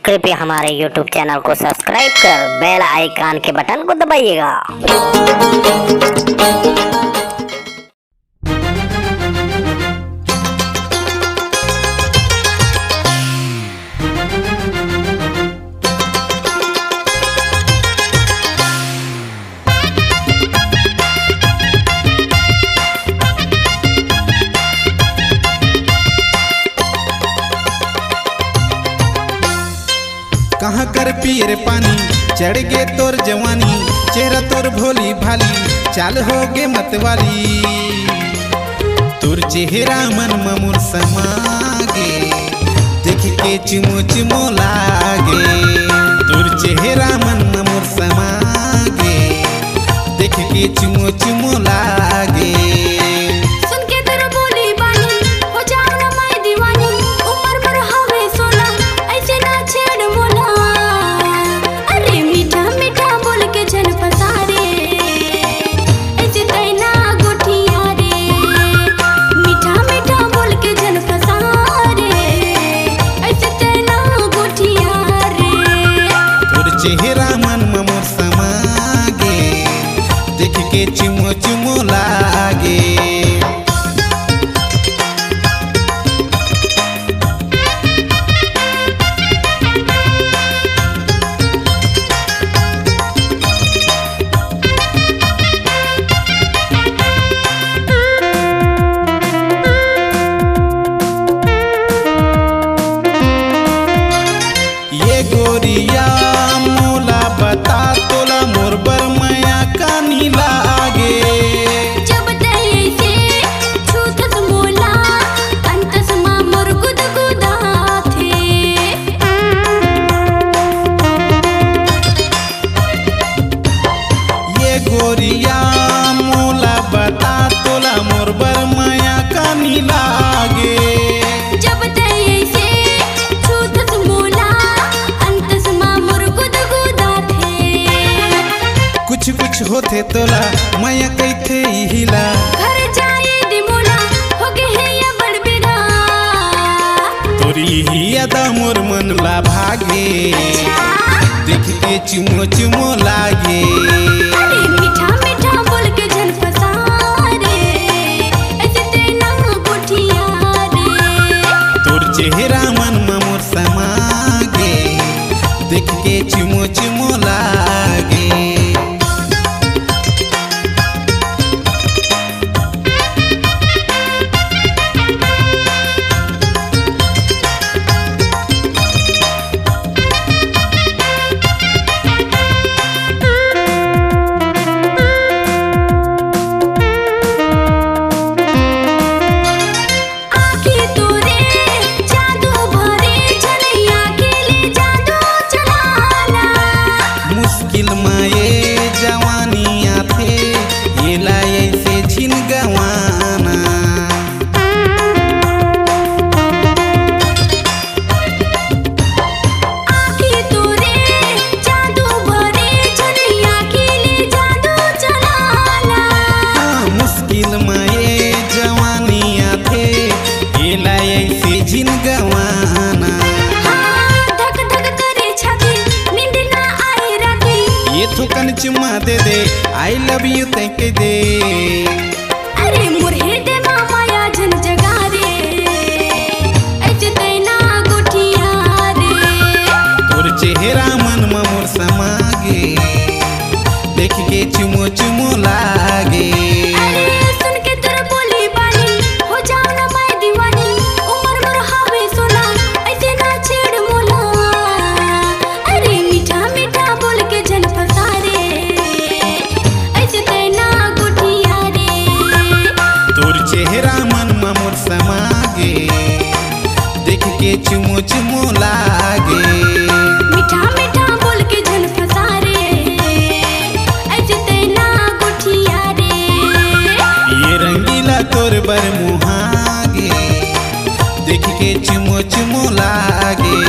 कृपया हमारे YouTube channel को सब्सक्राइब कर बेल आइकन के बटन को दबाइएगा। कहाँ कर पियर पानी चढ़ गे तोर जवानी, चेहरा तोर भोली भाली चाल हो गे मतवाली। तोर चेहरा मन ममुर समागे देख के चुमो चुमो लागे। तोर चेहरा मन ममुर समागे देख के चुमो चुमो लागे। चेहरा मन ममोर समागे देख के चुमो चुमो लागे। ये गोरिया बता तोला मोर बर माया कानी लागे। जब दये से छूतस मोला अंतस मा मोर गुदगुदा थे। ये गोरिया मोला बता तोला मोर बर माया कानी लागे। जब दये से छूतस मोला अंतस मा मोर गुदगुदा थे। कुछ कुछ होते तोला माया कैथे हिला। घर जाए दिमोला हो गे है या बड़बेड़ा। तोरी ही अदा मोर मन ला भागे देख के चुमो चुमो लागे। अरे मीठा मीठा बोल के जन फसारे ऐसे तेना गोठिया रे। तोर चेहरा मन ममोर समागे देख के चुमो चुमो लागे। थुकन चुमा दे दे आई लव यू तक दे। अरे मुरहे दे माया जन जगा रे ऐसे तेना गोठिया रे। तोर चेहरा मन ममोर समागे देख के चुमो चुमो लागे। अरे सुन के तेरा बोली बानी हो जाओ ना मैं दीवानी। उमर मोर हावे सोना ऐसे ना छेड़ मोला। अरे मीठा मीठा बोल के जन चेहरा मन ममोर समागे देख के चुमो चुमो लागे। मीठा मीठा बोल के जन फसारे ऐसे तेना गोठिया रे। ये रंगीला तोर बर मुहागे देख के चुमो चुमो लागे।